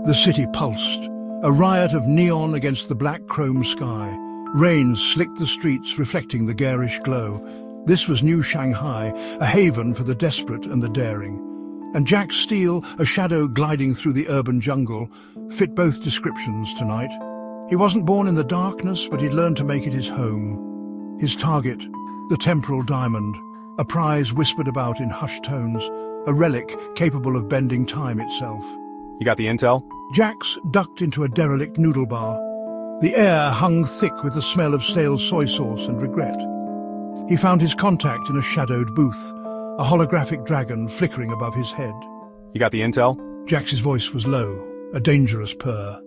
The city pulsed, a riot of neon against the black chrome sky. Rain slicked the streets, reflecting the garish glow. This was New Shanghai, a haven for the desperate and the daring. And Jack Steele, a shadow gliding through the urban jungle, fit both descriptions tonight. He wasn't born in the darkness, but he'd learned to make it his home. His target, the temporal diamond, a prize whispered about in hushed tones, a relic capable of bending time itself. You got the intel? Jax ducked into a derelict noodle bar. The air hung thick with the smell of stale soy sauce and regret. He found his contact in a shadowed booth, a holographic dragon flickering above his head. You got the intel? Jax's voice was low, a dangerous purr.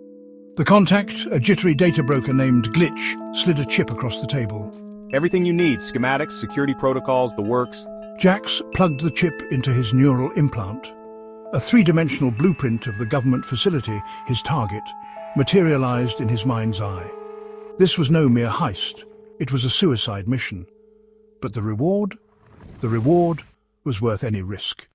The contact, a jittery data broker named Glitch, slid a chip across the table. Everything you need, schematics, security protocols, the works. Jax plugged the chip into his neural implant. A three-dimensional blueprint of the government facility, his target, materialized in his mind's eye. This was no mere heist. It was a suicide mission. But the reward? The reward was worth any risk.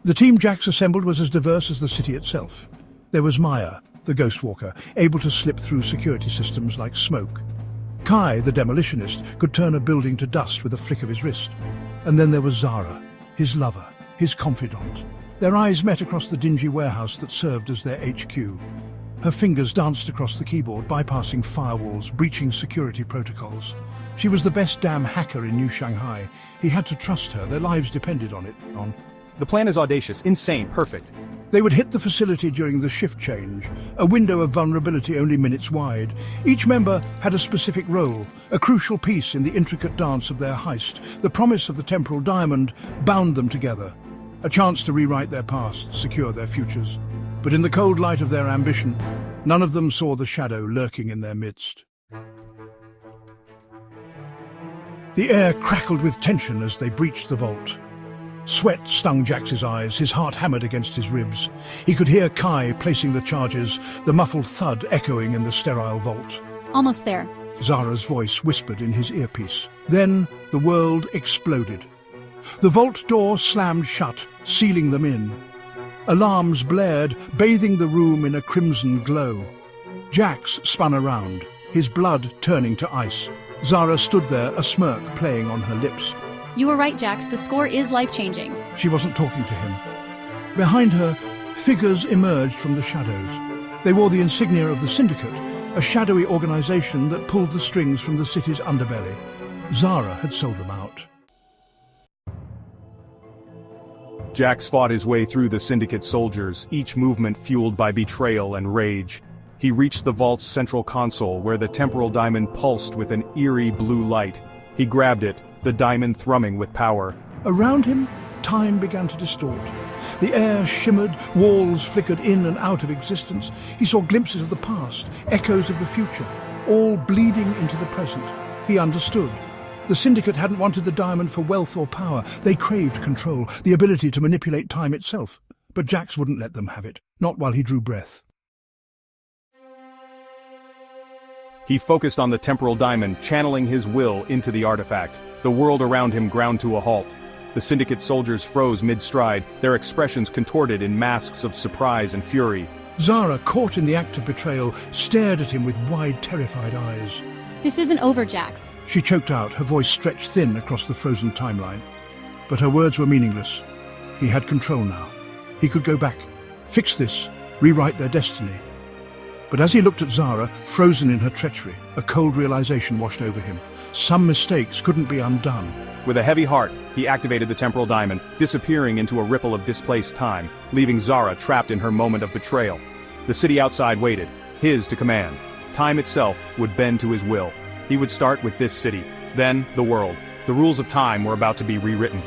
The team Jax assembled was as diverse as the city itself. There was Maya, the ghost walker, able to slip through security systems like smoke. Kai, the demolitionist, could turn a building to dust with a flick of his wrist. And then there was Zara, his lover, his confidant. Their eyes met across the dingy warehouse that served as their HQ. Her fingers danced across the keyboard, bypassing firewalls, breaching security protocols. She was the best damn hacker in New Shanghai. He had to trust her. Their lives depended on it. The plan is audacious, insane, perfect. They would hit the facility during the shift change, a window of vulnerability only minutes wide. Each member had a specific role, a crucial piece in the intricate dance of their heist. The promise of the temporal diamond bound them together, a chance to rewrite their past, secure their futures. But in the cold light of their ambition, none of them saw the shadow lurking in their midst. The air crackled with tension as they breached the vault. Sweat stung Jax's eyes, his heart hammered against his ribs. He could hear Kai placing the charges, the muffled thud echoing in the sterile vault. Almost there. Zara's voice whispered in his earpiece. Then the world exploded. The vault door slammed shut, sealing them in. Alarms blared, bathing the room in a crimson glow. Jax spun around, his blood turning to ice. Zara stood there, a smirk playing on her lips. You were right, Jax. The score is life-changing. She wasn't talking to him. Behind her, figures emerged from the shadows. They wore the insignia of the Syndicate, a shadowy organization that pulled the strings from the city's underbelly. Zara had sold them out. Jax fought his way through the Syndicate soldiers, each movement fueled by betrayal and rage. He reached the vault's central console, where the temporal diamond pulsed with an eerie blue light. He grabbed it, the diamond thrumming with power. Around him, time began to distort. The air shimmered, walls flickered in and out of existence. He saw glimpses of the past, echoes of the future, all bleeding into the present. He understood. The Syndicate hadn't wanted the diamond for wealth or power. They craved control, the ability to manipulate time itself. But Jax wouldn't let them have it, not while he drew breath. He focused on the temporal diamond, channeling his will into the artifact. The world around him ground to a halt. The Syndicate soldiers froze mid-stride, their expressions contorted in masks of surprise and fury. Zara, caught in the act of betrayal, stared at him with wide, terrified eyes. This isn't over, Jax. She choked out, her voice stretched thin across the frozen timeline. But her words were meaningless. He had control now. He could go back, fix this, rewrite their destiny. But as he looked at Zara, frozen in her treachery, a cold realization washed over him. Some mistakes couldn't be undone. With a heavy heart, he activated the temporal diamond, disappearing into a ripple of displaced time, leaving Zara trapped in her moment of betrayal. The city outside waited, his to command. Time itself would bend to his will. He would start with this city, then the world. The rules of time were about to be rewritten.